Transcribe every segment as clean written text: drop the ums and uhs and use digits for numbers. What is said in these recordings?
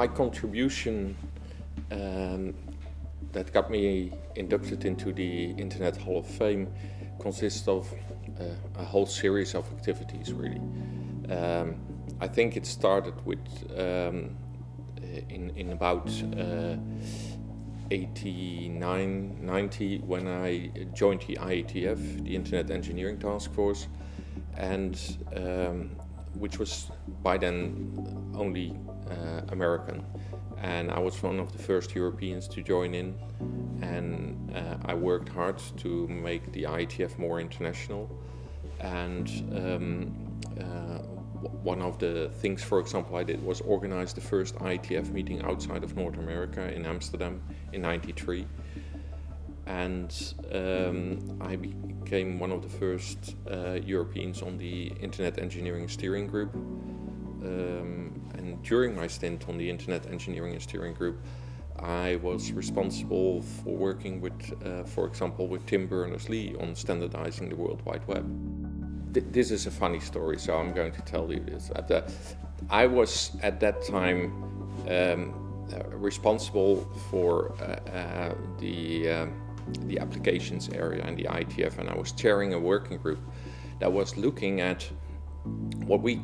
My contribution that got me inducted into the Internet Hall of Fame consists of a whole series of activities, really. I think it started with in about 89, 90, when I joined the IETF, the Internet Engineering Task Force, and which was by then only American. And I was one of the first Europeans to join in, and I worked hard to make the IETF more international. And one of the things, for example, I did was organize the first IETF meeting outside of North America in Amsterdam in '93. And I became one of the first Europeans on the Internet Engineering Steering Group. And during my stint on the Internet Engineering Steering Group, I was responsible for working with, for example, with Tim Berners-Lee on standardizing the World Wide Web. This is a funny story, so I'm going to tell you this. I was at that time responsible for the applications area in the IETF, and I was chairing a working group that was looking at what we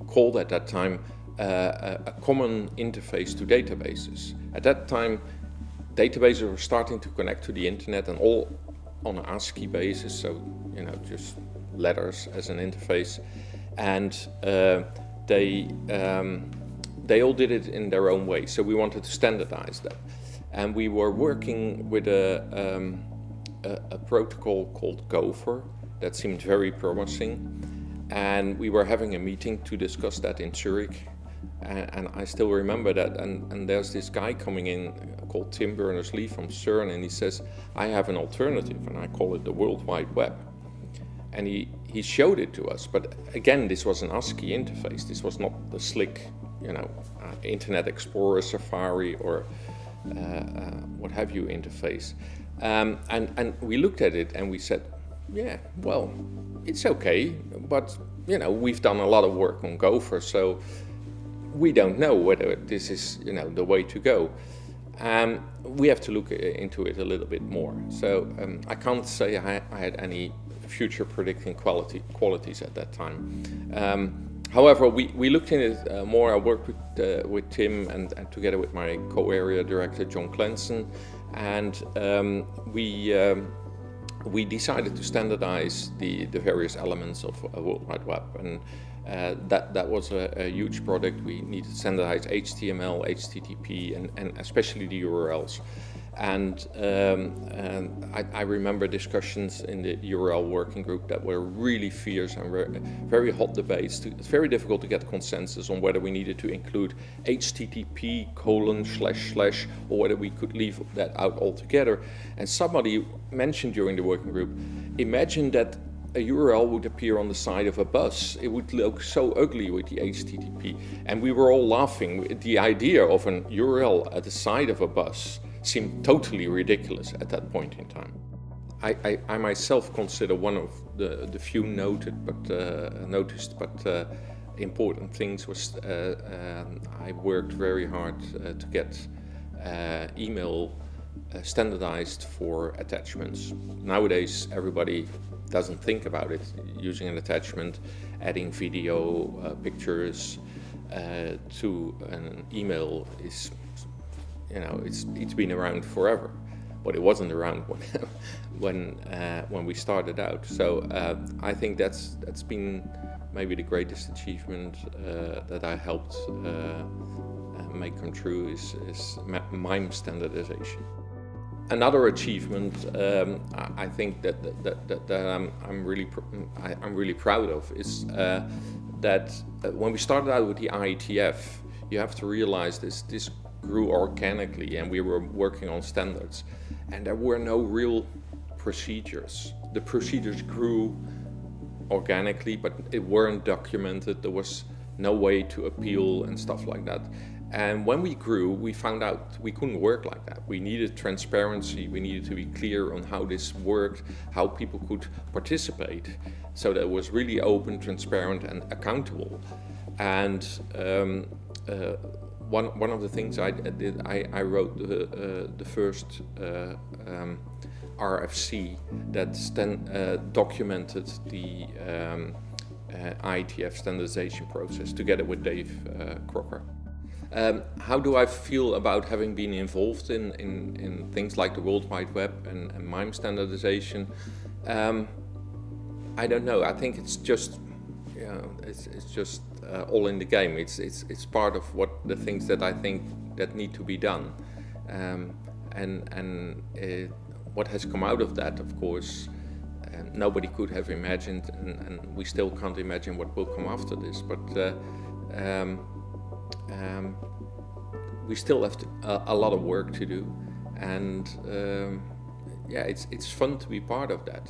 called at that time a common interface to databases. At that time, databases were starting to connect to the internet, and all on an ASCII basis, so just letters as an interface, and they all did it in their own way. So we wanted to standardize that, and we were working with a protocol called Gopher that seemed very promising. And we were having a meeting to discuss that in Zurich, and I still remember that. And there's this guy coming in called Tim Berners-Lee from CERN, and he says, "I have an alternative, and I call it the World Wide Web." And he showed it to us, but again, this was an ASCII interface. This was not the slick, Internet Explorer, Safari, or what have you interface. And we looked at it and we said, yeah, well, it's okay, but we've done a lot of work on Gopher, so we don't know whether this is the way to go. We have to look into it a little bit more. So I can't say I had any future predicting qualities at that time. However, we looked in it more. I worked with Tim and together with my co-area director John Clenson, and we decided to standardize the various elements of a World Wide Web, and that was a huge project. We needed to standardize HTML, HTTP, and especially the URLs. And I remember discussions in the URL working group that were really fierce and very hot debates. It's very difficult to get consensus on whether we needed to include HTTP : / or whether we could leave that out altogether. And somebody mentioned during the working group, imagine that a URL would appear on the side of a bus. It would look so ugly with the HTTP. And we were all laughing. The idea of an URL at the side of a bus seemed totally ridiculous at that point in time. I myself consider one of the few noticed but important things was I worked very hard to get email standardized for attachments. Nowadays, everybody doesn't think about it. Using an attachment, adding video, pictures to an email is, it's been around forever, but it wasn't around when we started out. So I think that's been maybe the greatest achievement that I helped make come true is MIME standardization. Another achievement I think that I'm really proud of is that when we started out with the IETF, you have to realize this grew organically, and we were working on standards, and there were no real procedures. The procedures grew organically, but it weren't documented. There was no way to appeal and stuff like that. And when we grew, we found out we couldn't work like that. We needed transparency. We needed to be clear on how this worked, how people could participate, so that it was really open, transparent, and accountable. And one of the things I did, I wrote the first RFC that documented the IETF standardization process together with Dave Crocker. How do I feel about having been involved in things like the World Wide Web and MIME standardization? I don't know. I think it's just, it's just all in the game. It's part of the things that I think that need to be done, what has come out of that, of course, nobody could have imagined, and we still can't imagine what will come after this. But we still have a lot of work to do, and yeah, it's fun to be part of that.